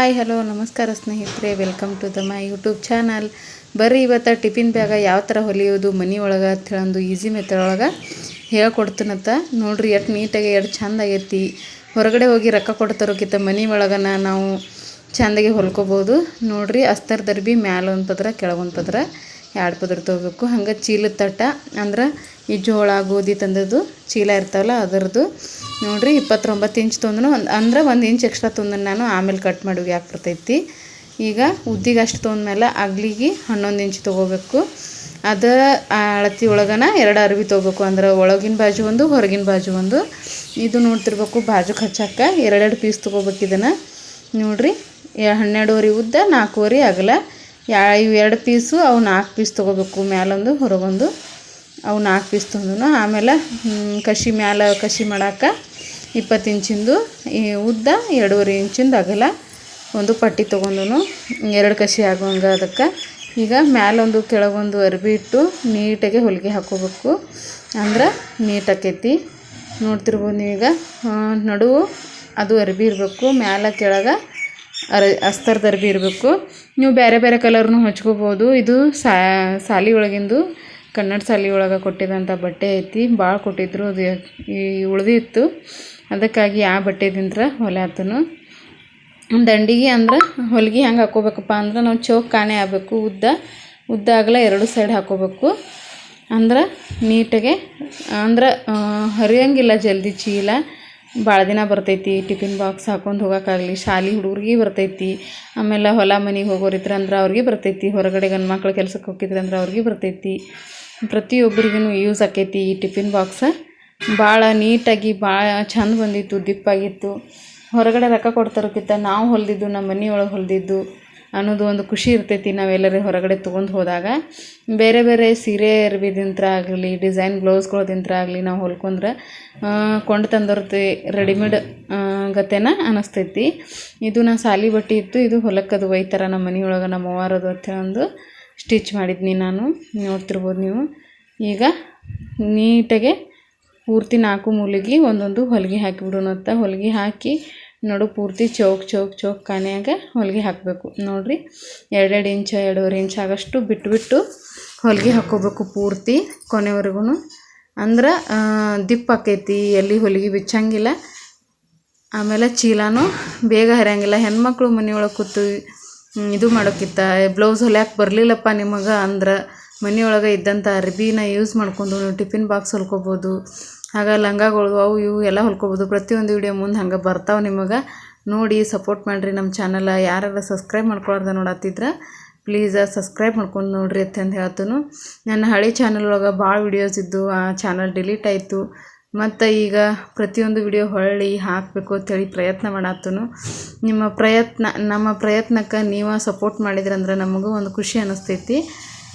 Hi hello ನಮಸ್ಕಾರ ಸ್ನೇಹಿತರೆ, welcome to the my YouTube channel. ಬರ್ರಿ ಇವತ್ತು ಟಿಫಿನ್ ಬ್ಯಾಗ ಯಾವ ಥರ ಹೊಲಿಯೋದು ಮನೆ ಒಳಗೆ ಅಂತ ಹೇಳೊಂದು ಈಸಿ ಮೆಥಡ್ ಒಳಗೆ ಹೇಳ್ಕೊಡ್ತೀನಂತ ನೋಡ್ರಿ. ಎಷ್ಟು ನೀಟಾಗಿ ಎಷ್ಟು ಚಂದ ಆಗೈತಿ. ಹೊರಗಡೆ ಹೋಗಿ ರೊಕ್ಕ ಕೊಡ್ತಾರೋಕ್ಕಿಂತ ಮನೆ ಒಳಗನ ನಾವು ಚೆಂದಾಗಿ ಹೊಲ್ಕೋಬೋದು ನೋಡ್ರಿ. ಅಸ್ತರ್ ದರ್ಬಿ ಮ್ಯಾಲ ಒಂದು ಪದ್ರ ಕೆಳಗೊಂದು ಪದ್ರ 2 ಪದ್ರ ತೊಗೋಬೇಕು. ಹಂಗೆ ಚೀಲದ ತಟ್ಟ ಅಂದ್ರೆ ಈ ಜೋಳ ಗೋಧಿ ತಂದದ್ದು ಚೀಲ ಇರ್ತಾವಲ್ಲ ಅದರದ್ದು ನೋಡ್ರಿ 29 ಇಂಚ್ ತೊಂದನು ಅಂದ್ರೆ 1 ಇಂಚ್ ಎಕ್ಸ್ಟ್ರಾ ತೊಂದನು ನಾನು ಆಮೇಲೆ ಕಟ್ ಮಾಡಿ ಯಾಕೆ ಬರ್ತೈತಿ. ಈಗ ಉದ್ದಿಗೆ ಅಷ್ಟು ತೊಗೊಂಡ್ಮೇಲೆ ಅಗ್ಲಿಗೆ 11 ಇಂಚ್ ತೊಗೋಬೇಕು. ಅದರ ಅಳತಿ ಒಳಗನ 2 ಅರ್ವಿ ತೊಗೋಬೇಕು. ಅಂದ್ರೆ ಒಳಗಿನ ಬಾಜು ಒಂದು ಹೊರಗಿನ ಬಾಜು ಒಂದು. ಇದು ನೋಡ್ತಿರ್ಬೇಕು ಬಾಜುಗೆ ಹಚ್ಚಾಕ 2 ಪೀಸ್ ತೊಗೋಬೇಕು. ಇದನ್ನು ನೋಡ್ರಿ 12ವರೆ ಉದ್ದ 4ವರೆ ಅಗಲ ಇವು 2 ಪೀಸು ಅವು 4 ಪೀಸ್ ತೊಗೋಬೇಕು. ಮ್ಯಾಲೊಂದು ಹೊರಗೊಂದು ಅವು 4 ಪೀಸ್ ತೊಗೊಂಡು ಆಮೇಲೆ ಕಸಿ ಮ್ಯಾಲ ಕಸಿ ಮಾಡಾಕ 20 ಇಂಚಿಂದು ಈ ಉದ್ದ 2.5 ಇಂಚಿಂದು ಅಗಲ ಒಂದು ಪಟ್ಟಿ ತೊಗೊಂಡು 2 ಕಸಿ ಆಗುವಂಗೆ ಅದಕ್ಕೆ ಈಗ ಮ್ಯಾಲೊಂದು ಕೆಳಗೊಂದು ಅರ್ಬಿ ಇಟ್ಟು ನೀಟಾಗಿ ಹೊಲಿಗೆ ಹಾಕೋಬೇಕು. ಅಂದ್ರೆ ನೀಟ್ ಆಕೈತಿ. ನೋಡ್ತಿರ್ಬೋದು ನೀವೀಗ ನಡುವು ಅದು ಅರ್ಬಿ ಇರಬೇಕು, ಮ್ಯಾಲ ಕೆಳಗೆ ಅಸ್ತರ್ದ ಅರ್ಬಿ ಇರಬೇಕು. ನೀವು ಬೇರೆ ಬೇರೆ ಕಲರ್ನು ಹಚ್ಕೋಬೋದು. ಇದು ಸಾಲಿ ಒಳಗಿಂದು ಕನ್ನಡ ಸಾಲಿ ಒಳಗೆ ಕೊಟ್ಟಿದ್ದಂಥ ಬಟ್ಟೆ ಐತಿ. ಭಾಳ ಕೊಟ್ಟಿದ್ರು, ಅದು ಈ ಉಳಿದಿತ್ತು. ಅದಕ್ಕಾಗಿ ಆ ಬಟ್ಟೆದಿಂದ್ರ ಹೊಲ್ಯಾತನು ದಂಡಿಗೆ. ಅಂದ್ರೆ ಹೊಲಿಗೆ ಹೆಂಗೆ ಹಾಕೋಬೇಕಪ್ಪ ಅಂದ್ರೆ ನಾವು ಚೌಕ್ ಕಾಣೆ ಆಗಬೇಕು. ಉದ್ದ ಆಗಲ 2 ಸೈಡ್ ಹಾಕೋಬೇಕು. ಅಂದ್ರೆ ನೀಟಾಗೆ ಅಂದ್ರೆ ಹರಿಯೋಂಗಿಲ್ಲ ಜಲ್ದಿ. ಚೀಲ ಭಾಳ ದಿನ ಬರ್ತೈತಿ. ಟಿಫಿನ್ ಬಾಕ್ಸ್ ಹಾಕೊಂಡು ಹೋಗೋಕ್ಕಾಗಲಿ, ಶಾಲೆ ಹುಡುಗರಿಗೆ ಬರ್ತೈತಿ. ಆಮೇಲೆ ಹೊಲ ಮನೆಗೆ ಹೋಗೋರಿದ್ರೆ ಅಂದ್ರೆ ಅವ್ರಿಗೆ ಬರ್ತೈತಿ. ಹೊರಗಡೆ ಗಂಡು ಮಕ್ಳು ಕೆಲ್ಸಕ್ಕೆ ಹೋಗಿದ್ರೆ ಅಂದ್ರೆ ಅವ್ರಿಗೆ ಬರ್ತೈತಿ. ಪ್ರತಿಯೊಬ್ಬರಿಗೂ ಯೂಸ್ ಆಕೈತಿ ಈ ಟಿಫಿನ್ ಬಾಕ್ಸ್. ಭಾಳ ನೀಟಾಗಿ ಭಾಳ ಚಂದ ಬಂದಿತ್ತು, ದಿಪ್ಪಾಗಿತ್ತು. ಹೊರಗಡೆ ರೊಕ್ಕ ಕೊಡ್ತಾರೋಕ್ಕಿಂತ ನಾವು ಹೊಲಿದಿದ್ದು ನಮ್ಮ ಮನೆಯೊಳಗೆ ಹೊಲಿದಿದ್ದು ಅನ್ನೋದು ಒಂದು ಖುಷಿ ಇರ್ತೈತಿ. ನಾವೆಲ್ಲರೂ ಹೊರಗಡೆ ತೊಗೊಂಡು ಹೋದಾಗ ಬೇರೆ ಬೇರೆ ಸೀರೆ ಅರ್ಬಿದಿಂತ್ರ ಆಗಲಿ, ಡಿಸೈನ್ ಬ್ಲೌಸ್ಗಳದಿಂತ್ರ ಆಗಲಿ ನಾವು ಹೊಲ್ಕೊಂಡ್ರೆ ಕೊಂಡು ತಂದವ್ರದ್ದು ರೆಡಿಮೇಡ್ ಗತೆನ ಅನ್ನಿಸ್ತೈತಿ. ಇದು ನಾನು ಸಾಲಿ ಬಟ್ಟೆ ಇತ್ತು. ಇದು ಹೊಲಕ್ಕದು ಒಯ್ತಾರೆ ನಮ್ಮ ಮನೆಯೊಳಗೆ ನಮ್ಮ ಅವ್ವಾರದು ಅಂತ ಒಂದು ಸ್ಟಿಚ್ ಮಾಡಿದ್ನಿ ನಾನು. ನೋಡ್ತಿರ್ಬೋದು ನೀವು. ಈಗ ನೀಟಾಗೆ ಪೂರ್ತಿ 4 ಮೂಲೆಗೆ ಒಂದೊಂದು ಹೊಲಿಗೆ ಹಾಕಿಬಿಡೋಣಂತ. ಹೊಲಿಗೆ ಹಾಕಿ ನಡು ಪೂರ್ತಿ ಚೌಕ್ ಕಾನ್ಯಾಗ ಹೊಲಿಗೆ ಹಾಕಬೇಕು. ನೋಡಿರಿ 2 ಇಂಚ್ 2.5 ಇಂಚ್ ಆಗಷ್ಟು ಬಿಟ್ಟು ಹೊಲಿಗೆ ಹಾಕ್ಕೋಬೇಕು ಪೂರ್ತಿ ಕೊನೆವರೆಗೂ. ಅಂದ್ರೆ ದಿಪ್ಪ ಆಕೈತಿ, ಎಲ್ಲಿ ಹೊಲಿಗೆ ಬಿಚ್ಚಂಗಿಲ್ಲ. ಆಮೇಲೆ ಚೀಲನೂ ಬೇಗ ಹರಿಯಂಗಿಲ್ಲ. ಹೆಣ್ಮಕ್ಳು ಮನೆಯೊಳಗೆ ಕೂತು ಇದು ಮಾಡೋಕ್ಕಿಂತ ಬ್ಲೌಸ್ ಹೊಲ್ಯಾಕೆ ಬರಲಿಲ್ಲಪ್ಪ ನಿಮಗೆ ಅಂದ್ರೆ ಮನೆಯೊಳಗೆ ಇದ್ದಂಥ ಅರ್ಬಿನ ಯೂಸ್ ಮಾಡ್ಕೊಂಡು ನೀವು ಟಿಫಿನ್ ಬಾಕ್ಸ್ ಹೊಲ್ಕೋಬೋದು. ಆಗ ಲಂಗಗಳು ಅವು ಇವು ಎಲ್ಲ ಹೊಲ್ಕೋಬೋದು. ಪ್ರತಿಯೊಂದು ವಿಡಿಯೋ ಮುಂದೆ ಹಂಗೆ ಬರ್ತಾವೆ. ನಿಮಗೆ ನೋಡಿ ಸಪೋರ್ಟ್ ಮಾಡಿರಿ ನಮ್ಮ ಚಾನಲ್. ಯಾರು ಸಬ್ಸ್ಕ್ರೈಬ್ ಮಾಡ್ಕೊಳ್ದೆ ನೋಡತ್ತಿದ್ರೆ ಪ್ಲೀಸ್ ಸಬ್ಸ್ಕ್ರೈಬ್ ಮಾಡ್ಕೊಂಡು ನೋಡಿರಿ ಅಂತ ಹೇಳ್ತೀನಿ. ನನ್ನ ಹಳೆ ಚಾನಲ್ ಒಳಗೆ ಭಾಳ ವೀಡಿಯೋಸ್ ಇದ್ದು ಆ ಚಾನಲ್ ಡಿಲೀಟ್ ಆಯಿತು. ಮತ್ತು ಈಗ ಪ್ರತಿಯೊಂದು ವಿಡಿಯೋ ಹೊಳ್ಳಿ ಹಾಕಬೇಕು ಅಂತೇಳಿ ಪ್ರಯತ್ನ ಮಾಡತ್ತನು. ನಮ್ಮ ಪ್ರಯತ್ನಕ್ಕೆ ನೀವು ಸಪೋರ್ಟ್ ಮಾಡಿದ್ರಂದ್ರೆ ನಮಗೂ ಒಂದು ಖುಷಿ ಅನ್ನಿಸ್ತೈತಿ.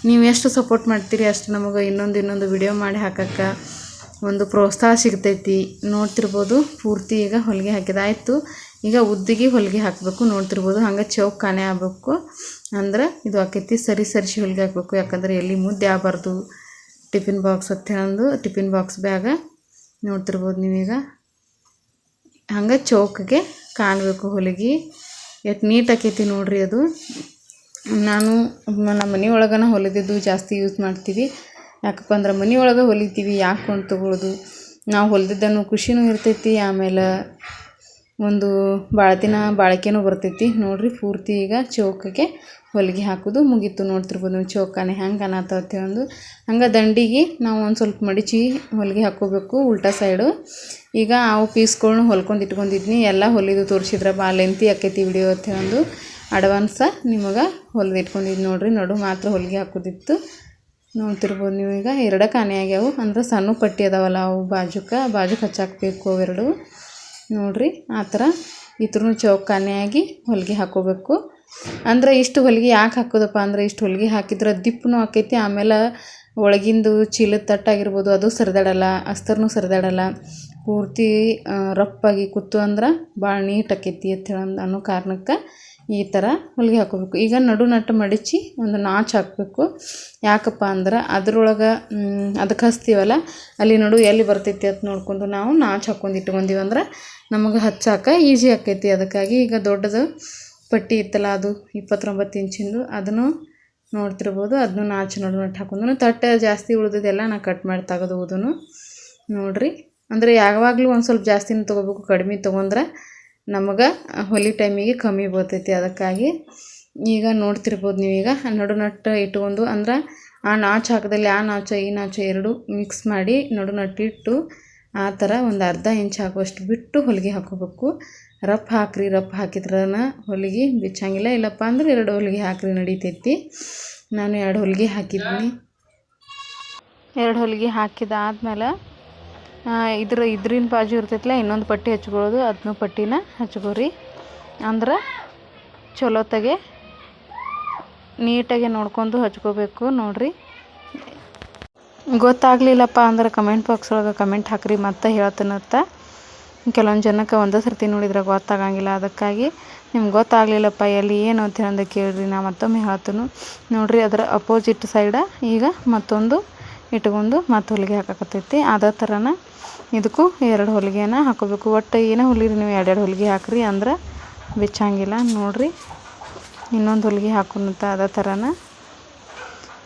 ನೀವು ಎಷ್ಟು ಸಪೋರ್ಟ್ ಮಾಡ್ತೀರಿ ಅಷ್ಟು ನಮಗೆ ಇನ್ನೊಂದು ವಿಡಿಯೋ ಮಾಡಿ ಹಾಕೋಕ್ಕೆ ಒಂದು ಪ್ರೋತ್ಸಾಹ ಸಿಗ್ತೈತಿ. ನೋಡ್ತಿರ್ಬೋದು ಪೂರ್ತಿ ಈಗ ಹೊಲಿಗೆ ಹಾಕಿದಾಯಿತು. ಈಗ ಉದ್ದಿಗೆ ಹೊಲಿಗೆ ಹಾಕಬೇಕು. ನೋಡ್ತಿರ್ಬೋದು ಹಂಗೆ ಚೌಕ್ ಕಾಣೆ ಆಗಬೇಕು. ಅಂದ್ರೆ ಇದು ಆಕೈತಿ. ಸರಿಸಿ ಹೊಲಿಗೆ ಹಾಕಬೇಕು. ಯಾಕಂದರೆ ಎಲ್ಲಿ ಮುದ್ದೆ ಆಗಬಾರ್ದು ಟಿಫಿನ್ ಬಾಕ್ಸ್ ಅಂತ ಹೇಳಂದು ಟಿಫಿನ್ ಬಾಕ್ಸ್ ಬ್ಯಾಗ. ನೋಡ್ತಿರ್ಬೋದು ನೀವೀಗ ಹಂಗೆ ಚೌಕಿಗೆ ಕಾಣಬೇಕು ಹೊಲಿಗೆ. ಎಷ್ಟು ನೀಟ್ ಆಕೈತಿ ನೋಡ್ರಿ. ಅದು ನಾನು ನಮ್ಮ ಮನೆಯೊಳಗನ ಹೊಲಿದಿದ್ದು ಜಾಸ್ತಿ ಯೂಸ್ ಮಾಡ್ತೀವಿ. ಯಾಕಪ್ಪ ಅಂದ್ರೆ ಮನೆಯೊಳಗೆ ಹೊಲಿತೀವಿ, ಯಾಕೆ ಕೊಂಡು ತೊಗೊಳ್ಳೋದು. ನಾವು ಹೊಲಿದಿದ್ದನ್ನು ಖುಷಿನೂ ಇರ್ತೈತಿ. ಆಮೇಲೆ ಒಂದು ಭಾಳ ದಿನ ಬಾಳಿಕೆನೂ ಬರ್ತೈತಿ. ನೋಡಿರಿ ಪೂರ್ತಿ ಈಗ ಚೌಕಿಗೆ ಹೊಲಿಗೆ ಹಾಕೋದು ಮುಗೀತು. ನೋಡ್ತಿರ್ಬೋದು ನೀವು ಚೌಕಾನೆ ಹೆಂಗೆ ಅನ್ನತ್ತೇಳಿ ಒಂದು ಹಂಗೆ ದಂಡಿಗೆ ನಾವು ಒಂದು ಸ್ವಲ್ಪ ಮಡಿಚಿ ಹೊಲಿಗೆ ಹಾಕ್ಕೋಬೇಕು ಉಲ್ಟಾ ಸೈಡು. ಈಗ ಅವು ಪೀಸ್ಗಳ್ನು ಹೊಲ್ಕೊಂಡು ಇಟ್ಕೊಂಡಿದ್ನಿ. ಎಲ್ಲ ಹೊಲಿದು ತೋರಿಸಿದ್ರೆ ಭಾಳ ಲೆಂತಿ ಆಕೈತಿ ವಿಡಿಯೋ ಅಂತ ಒಂದು ಅಡ್ವಾನ್ಸ ನಿಮಗೆ ಹೊಲಿದು ಇಟ್ಕೊಂಡಿದ್ದು ನೋಡಿರಿ. ನಡು ಮಾತ್ರ ಹೊಲಿಗೆ ಹಾಕೋದಿತ್ತು. ನೋಡ್ತಿರ್ಬೋದು ನೀವು ಈಗ 2 ಕಾಣೆ ಆಗ್ಯಾವು. ಅಂದ್ರೆ ಸಣ್ಣ ಪಟ್ಟಿ ಅದಾವಲ್ಲ ಅವು ಬಾಜುಕ್ಕೆ ಹಚ್ಚಾಕಬೇಕು ಅವೆರಡು. ನೋಡಿರಿ ಆ ಥರ ಇದ್ರೂ ಚೌಕ್ ಕಾಣೆಯಾಗಿ ಹೊಲಿಗೆ ಹಾಕ್ಕೋಬೇಕು. ಅಂದ್ರೆ ಇಷ್ಟು ಹೊಲಿಗೆ ಯಾಕೆ ಹಾಕೋದಪ್ಪ ಅಂದ್ರೆ ಇಷ್ಟು ಹೊಲಿಗೆ ಹಾಕಿದ್ರೆ ದಿಪ್ಪನೂ ಆಕೈತಿ. ಆಮೇಲೆ ಒಳಗಿಂದು ಚೀಲದ ತಟ್ಟಾಗಿರ್ಬೋದು ಅದು ಸರಿದಾಡಲ್ಲ, ಅಸ್ತರ್ನೂ ಸರಿದಾಡಲ್ಲ. ಪೂರ್ತಿ ರಪ್ಪಾಗಿ ಕೂತು ಅಂದ್ರೆ ಭಾಳ ನೀಟ್ ಆಕೈತಿ ಅಂತ ಅನ್ನೋ ಕಾರಣಕ್ಕೆ ಈ ಥರ ಹೊಲಿಗೆ ಹಾಕ್ಕೋಬೇಕು. ಈಗ ನಟ್ಟು ಮಡಿಚಿ ಒಂದು ನಾಚು ಹಾಕಬೇಕು. ಯಾಕಪ್ಪ ಅಂದ್ರೆ ಅದ್ರೊಳಗೆ ಅದಕ್ಕೆ ಹಚ್ತೀವಲ್ಲ ಅಲ್ಲಿ ನಡು ಎಲ್ಲಿ ಬರ್ತೈತಿ ಅಂತ ನೋಡ್ಕೊಂಡು ನಾವು ನಾಚು ಹಾಕ್ಕೊಂಡು ಇಟ್ಕೊಂಡೀವಿ ಅಂದ್ರೆ ನಮಗೆ ಹಚ್ಚಾಕ ಈಸಿ ಆಕೈತಿ. ಅದಕ್ಕಾಗಿ ಈಗ ದೊಡ್ಡದು ಪಟ್ಟಿ ಇತ್ತಲ್ಲ ಅದು 29 ಇಂಚಿಂದು ಅದನ್ನು ನೋಡ್ತಿರ್ಬೋದು. ಅದನ್ನು ನಾಚು ನಟ್ಟು ಹಾಕೊಂಡು ತಟ್ಟೆ ಜಾಸ್ತಿ ಉಳಿದಿದೆಲ್ಲ ನಾ ಕಟ್ ಮಾಡಿ ತೆಗೆದುವುದನ್ನು ನೋಡಿರಿ. ಅಂದರೆ ಯಾವಾಗಲೂ ಒಂದು ಸ್ವಲ್ಪ ಜಾಸ್ತಿನ ತೊಗೋಬೇಕು, ಕಡಿಮೆ ತೊಗೊಂಡ್ರೆ ನಮಗೆ ಹೊಲಿ ಟೈಮಿಗೆ ಕಮ್ಮಿ ಬರ್ತೈತಿ. ಅದಕ್ಕಾಗಿ ಈಗ ನೋಡ್ತಿರ್ಬೋದು ನೀವೀಗ ನಟ್ಟು ಇಟ್ಕೊಂಡು ಅಂದ್ರೆ ಆ ನಾಚು ಹಾಕಿದಲ್ಲಿ ಆ ನಾಚು ಈ ನಾಚು ಎರಡು ಮಿಕ್ಸ್ ಮಾಡಿ ನಟ್ಟು ಇಟ್ಟು ಆ ಥರ ಒಂದು ಅರ್ಧ ಇಂಚ್ ಹಾಕುವಷ್ಟು ಬಿಟ್ಟು ಹೊಲಿಗೆ ಹಾಕೋಬೇಕು. ರಫ್ ಹಾಕಿದ್ರನ ಹೊಲಿಗೆ ಬಿಚ್ಚಂಗಿಲ್ಲ. ಇಲ್ಲಪ್ಪ ಅಂದ್ರೆ 2 ಹೊಲಿಗೆ ಹಾಕ್ರಿ ನಡಿತೈತಿ. ನಾನು 2 ಹೊಲಿಗೆ ಹಾಕಿದ್ದೀನಿ. 2 ಹೊಲಿಗೆ ಹಾಕಿದಾದ್ಮೇಲೆ ಇದ್ರಿನ ಬಾಜು ಇರ್ತೈತಿಲ್ಲ ಇನ್ನೊಂದು ಪಟ್ಟಿ ಹಚ್ಕೊಳ್ಳೋದು, ಅದನ್ನು ಪಟ್ಟಿನ ಹಚ್ಕೋರಿ. ಅಂದ್ರೆ ಚಲೋತ್ತಾಗೆ ನೀಟಾಗಿ ನೋಡ್ಕೊಂಡು ಹಚ್ಕೋಬೇಕು. ನೋಡಿರಿ, ಗೊತ್ತಾಗಲಿಲ್ಲಪ್ಪ ಅಂದ್ರೆ ಕಮೆಂಟ್ ಬಾಕ್ಸ್ ಒಳಗೆ ಕಮೆಂಟ್ ಹಾಕ್ರಿ, ಮತ್ತೆ ಹೇಳ್ತೀನತ್ತ. ಕೆಲವೊಂದು ಜನಕ್ಕೆ ಒಂದೇ ಸರ್ತಿ ನೋಡಿದ್ರೆ ಗೊತ್ತಾಗಂಗಿಲ್ಲ. ಅದಕ್ಕಾಗಿ ನಿಮ್ಗೆ ಗೊತ್ತಾಗಲಿಲ್ಲಪ್ಪ ಎಲ್ಲಿ ಏನು ಅಂತ ಹೇಳಂದು ಕೇಳಿರಿ, ನಾ ಮತ್ತೊಮ್ಮೆ ಹೇಳ್ತೀನಿ. ನೋಡಿರಿ, ಅದರ ಅಪೋಸಿಟ್ ಸೈಡ ಈಗ ಮತ್ತೊಂದು ಇಟ್ಕೊಂಡು ಮತ್ತೆ ಹೊಲಿಗೆ ಹಾಕಕತ್ತೈತಿ. ಅದೇ ಥರನ ಇದಕ್ಕೂ 2 ಹೊಲಿಗೆನ ಹಾಕೋಬೇಕು. ಒಟ್ಟು ಏನೋ ಹೊಲಿರಿ ನೀವು 2 ಹೊಲಿಗೆ ಹಾಕ್ರಿ, ಅಂದ್ರೆ ಬಿಚ್ಚಂಗಿಲ್ಲ. ನೋಡಿರಿ, ಇನ್ನೊಂದು ಹೊಲಿಗೆ ಹಾಕೋಣಂತ. ಅದೇ ಥರನ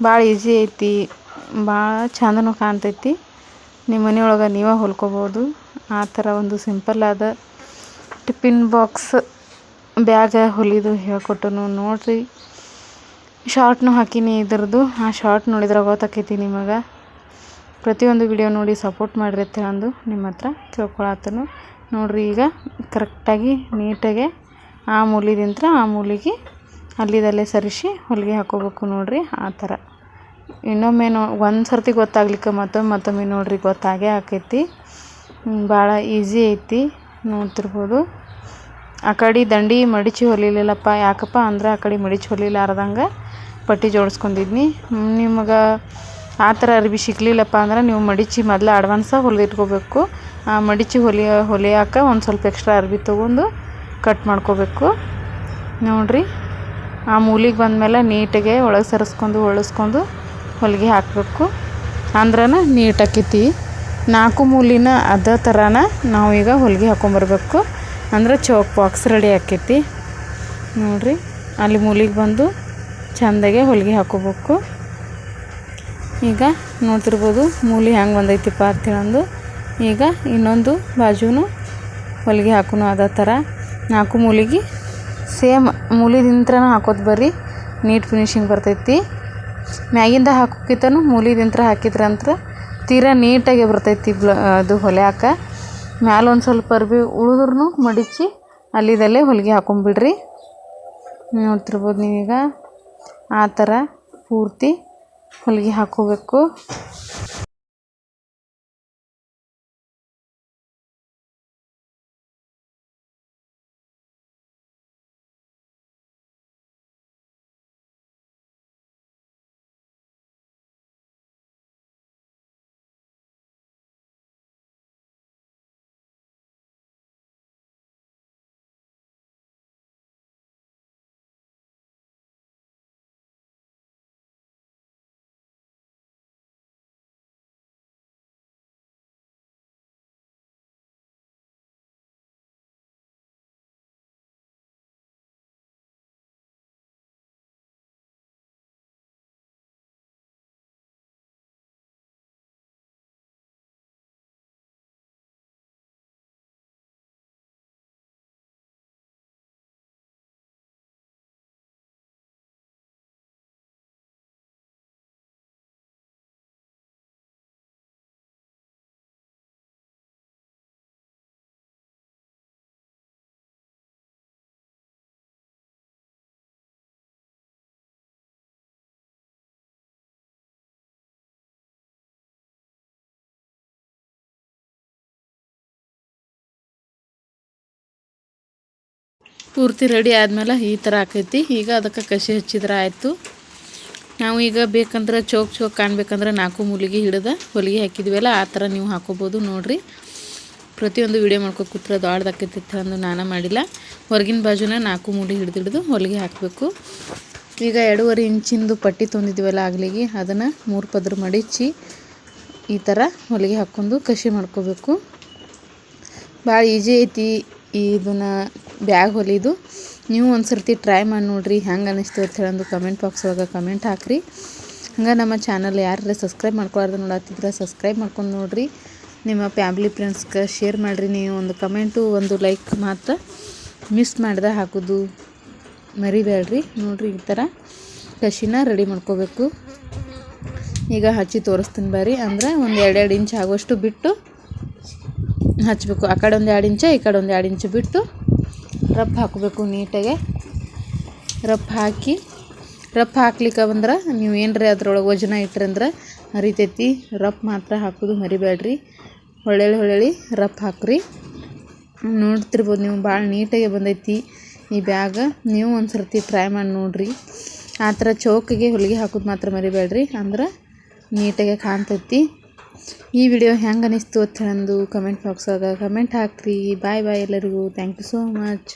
ಭಾಳ ಈಸಿ ಐತಿ, ಭಾಳ ಚಂದನೂ ಕಾಣ್ತೈತಿ. ನಿಮ್ಮ ಮನೆಯೊಳಗೆ ನೀವೇ ಹೊಲ್ಕೋಬೋದು. ಆ ಥರ ಒಂದು ಸಿಂಪಲ್ ಆದ ಟಿಫಿನ್ ಬಾಕ್ಸ್ ಬ್ಯಾಗ ಹೊಲಿದು ಹೇಳ್ಕೊಟ್ಟನು. ನೋಡಿರಿ, ಶಾರ್ಟ್ನೂ ಹಾಕಿನಿ ಇದ್ರದ್ದು. ಆ ಶಾರ್ಟ್ ನೋಡಿದ್ರೆ ಗೊತ್ತಾಕೈತಿ ನಿಮಗೆ. ಪ್ರತಿಯೊಂದು ವಿಡಿಯೋ ನೋಡಿ ಸಪೋರ್ಟ್ ಮಾಡಿರಿ ಅಂತ ಹೇಳಂದು ನಿಮ್ಮ ಹತ್ರ ಕೇಳ್ಕೊಳತ್ತನು. ನೋಡಿರಿ, ಈಗ ಕರೆಕ್ಟಾಗಿ ನೀಟಾಗೆ ಆ ಮೂಲಿದಿಂತ್ರ ಆ ಮೂಲಿಗೆ ಅಲ್ಲಿದಲ್ಲೇ ಸರಿಸಿ ಹೊಲಿಗೆ ಹಾಕೋಬೇಕು. ನೋಡಿರಿ, ಆ ಥರ ಇನ್ನೊಮ್ಮೆ ಒಂದು ಸರ್ತಿ ಗೊತ್ತಾಗ್ಲಿಕ್ಕೆ ಮತ್ತೊಮ್ಮೆ ನೋಡಿರಿ ಗೊತ್ತಾಗೇ ಆಕೈತಿ. ಭಾಳ ಈಸಿ ಐತಿ, ನೋಡ್ತಿರ್ಬೋದು. ಆ ಕಡೆ ದಂಡಿ ಮಡಿಚಿ ಹೊಲಿಲಿಲ್ಲಪ್ಪ. ಯಾಕಪ್ಪ ಅಂದ್ರೆ ಆ ಕಡೆ ಮಡಿಚಿ ಹೊಲಿಲಾರ್ದಂಗೆ ಪಟ್ಟಿ ಜೋಡಿಸ್ಕೊಂಡಿದ್ನಿ. ನಿಮಗೆ ಆ ಥರ ಅರ್ಬಿ ಸಿಗ್ಲಿಲ್ಲಪ್ಪ ಅಂದ್ರೆ ನೀವು ಮಡಿಚಿ ಮೊದಲು ಅಡ್ವಾನ್ಸಾಗಿ ಹೊಲಿದಿಟ್ಕೋಬೇಕು. ಆ ಮಡಿಚಿ ಹೊಲಿಯಾಕ ಒಂದು ಸ್ವಲ್ಪ ಎಕ್ಸ್ಟ್ರಾ ಅರ್ಬಿ ತೊಗೊಂಡು ಕಟ್ ಮಾಡ್ಕೋಬೇಕು. ನೋಡಿರಿ, ಆ ಮೂಲಿಗೆ ಬಂದಮೇಲೆ ನೀಟಾಗೆ ಒಳಗೆ ಹೊಳಿಸ್ಕೊಂಡು ಹೊಲಿಗೆ ಹಾಕಬೇಕು. ಅಂದ್ರೇ ನೀಟ್ ಆಕೈತಿ. 4 ಮೂಲಿನ ಅದೇ ಥರನ ನಾವೀಗ ಹೊಲಿಗೆ ಹಾಕೊಂಬರ್ಬೇಕು. ಅಂದ್ರೆ ಚೌಕ್ ಬಾಕ್ಸ್ ರೆಡಿ ಆಕೈತಿ. ನೋಡಿರಿ, ಅಲ್ಲಿ ಮೂಲಿಗೆ ಬಂದು ಚೆಂದಾಗೆ ಹೊಲಿಗೆ ಹಾಕೋಬೇಕು. ಈಗ ನೋಡ್ತಿರ್ಬೋದು ಮೂಲಿ ಹೆಂಗೆ ಬಂದೈತಿಪ್ಪ ಅಂತೇಳಂದು. ಈಗ ಇನ್ನೊಂದು ಬಾಜುನು ಹೊಲಿಗೆ ಹಾಕೋನು ಅದೇ ಥರ 4 ಮೂಲಿಗೆ ಸೇಮ್ ಮೂಲಿದಿಂತ್ರನ ಹಾಕೋದು ಬರ್ರಿ, ನೀಟ್ ಫಿನಿಶಿಂಗ್ ಬರ್ತೈತಿ. ಮ್ಯಾಗಿಂದ ಹಾಕೋಕ್ಕಿಂತನೂ ಮೂಲಿದಿಂತ್ರ ಹಾಕಿದ್ರಂತ್ರ ತೀರಾ ನೀಟಾಗಿ ಬರ್ತೈತಿ ಅದು ಹೊಲ್ಯಾಕ. ಮ್ಯಾಲೆ ಒಂದು ಸ್ವಲ್ಪ ಅರ್ಬಿ ಉಳಿದ್ರೂ ಮಡಿಚಿ ಅಲ್ಲಿದಲ್ಲೇ ಹೊಲಿಗೆ ಹಾಕೊಂಬಿಡ್ರಿ. ನೋಡ್ತಿರ್ಬೋದು ನೀವೀಗ ಆ ಥರ ಪೂರ್ತಿ ಹೊಲಿಗೆ ಹಾಕೋಬೇಕು. ಪೂರ್ತಿ ರೆಡಿ ಆದಮೇಲೆ ಈ ಥರ ಆಕೈತಿ. ಈಗ ಅದಕ್ಕೆ ಕಸಿ ಹಚ್ಚಿದ್ರೆ ಆಯಿತು. ನಾವು ಈಗ ಬೇಕಂದ್ರೆ ಚೌಕ್ ಕಾಣ್ಬೇಕಂದ್ರೆ 4 ಮೂಲಿಗೆ ಹಿಡಿದು ಹೊಲಿಗೆ ಹಾಕಿದ್ವಲ್ಲ ಆ ಥರ ನೀವು ಹಾಕೋಬೋದು. ನೋಡಿರಿ, ಪ್ರತಿಯೊಂದು ವಿಡಿಯೋ ಮಾಡ್ಕೊ ಕೂತ್ರೆ ದೊಡ್ಡದಾಕೈತಿ ಅಂದು ನಾನು ಮಾಡಿಲ್ಲ. ಹೊರಗಿನ ಬಾಜುನ 4 ಮೂಲಿ ಹಿಡಿದು ಹೊಲಿಗೆ ಹಾಕಬೇಕು. ಈಗ 2.5 ಇಂಚಿಂದು ಪಟ್ಟಿ ತೊಂದಿದ್ವಲ್ಲ ಆಗ್ಲಿಗೆ ಅದನ್ನು 3 ಪದ್ರ ಮಡಿಚಿ ಈ ಥರ ಹೊಲಿಗೆ ಹಾಕ್ಕೊಂಡು ಕಸಿ ಮಾಡ್ಕೋಬೇಕು. ಭಾಳ ಈಜಿ ಐತಿ ಇದನ್ನು ಬ್ಯಾಗ್ ಹೊಲಿದು. ನೀವು ಒಂದು ಸರ್ತಿ ಟ್ರೈ ಮಾಡಿ ನೋಡಿರಿ ಹೆಂಗೆ ಅನ್ನಿಸ್ತು ಅಂತ ಹೇಳಂದು ಕಮೆಂಟ್ ಬಾಕ್ಸ್ ಒಳಗೆ ಕಮೆಂಟ್ ಹಾಕಿರಿ. ಹಂಗೆ ನಮ್ಮ ಚಾನಲ್ ಯಾರು ಸಬ್ಸ್ಕ್ರೈಬ್ ಮಾಡ್ಕೊಳ್ಳಾರ್ದು ನೋಡತ್ತಿದ್ರೆ ಸಬ್ಸ್ಕ್ರೈಬ್ ಮಾಡ್ಕೊಂಡು ನೋಡಿರಿ. ನಿಮ್ಮ ಫ್ಯಾಮ್ಲಿ ಫ್ರೆಂಡ್ಸ್ಗೆ ಶೇರ್ ಮಾಡಿರಿ. ನೀವು ಒಂದು ಕಮೆಂಟು ಒಂದು ಲೈಕ್ ಮಾತ್ರ ಮಿಸ್ ಮಾಡ್ದೆ ಹಾಕೋದು ಮರಿಬೇಡ್ರಿ. ನೋಡಿರಿ ಈ ಥರ ಕಸಿನ ರೆಡಿ ಮಾಡ್ಕೋಬೇಕು. ಈಗ ಹಚ್ಚಿ ತೋರಿಸ್ತೀನಿ ಬರ್ರಿ. ಅಂದರೆ ಒಂದು 2 ಇಂಚ್ ಆಗುವಷ್ಟು ಬಿಟ್ಟು ಹಚ್ಚಬೇಕು. ಆ ಕಡೆ ಒಂದು 2 ಇಂಚು ಈ ಕಡೆ ಒಂದು 2 ಇಂಚು ಬಿಟ್ಟು ರಫ್ ಹಾಕಬೇಕು. ನೀಟಾಗೆ ರಫ್ ಹಾಕ್ಲಿಕ್ಕೆ ಬಂದ್ರೆ ನೀವು ಏನರ ಅದ್ರೊಳಗೆ ವಜನ ಇಟ್ರಿ ಅಂದ್ರೆ ಹರಿತೈತಿ. ರಫ್ ಮಾತ್ರ ಹಾಕೋದು ಮರಿಬೇಡ್ರಿ. ಹೊಳ್ಳಿ ರಫ್ ಹಾಕ್ರಿ. ನೋಡ್ತಿರ್ಬೋದು ನೀವು ಭಾಳ ನೀಟಾಗೆ ಬಂದೈತಿ ಈ ಬ್ಯಾಗ್. ನೀವು ಒಂದು ಸರ್ತಿ ಟ್ರೈ ಮಾಡಿ ನೋಡಿರಿ. ಆ ಥರ ಚೌಕಿಗೆ ಹೊಲಿಗೆ ಹಾಕೋದು ಮಾತ್ರ ಮರಿಬೇಡ್ರಿ, ಅಂದ್ರೆ ನೀಟಾಗೆ ಕಾಣ್ತೈತಿ. ಈ ವಿಡಿಯೋ ಹೆಂಗೆ ಅನ್ನಿಸ್ತು ಅಂತ ಹೇಳಂದು ಕಮೆಂಟ್ ಬಾಕ್ಸಾಗ ಕಮೆಂಟ್ ಹಾಕ್ರಿ. ಬಾಯ್ ಎಲ್ಲರಿಗೂ. Thank you so much.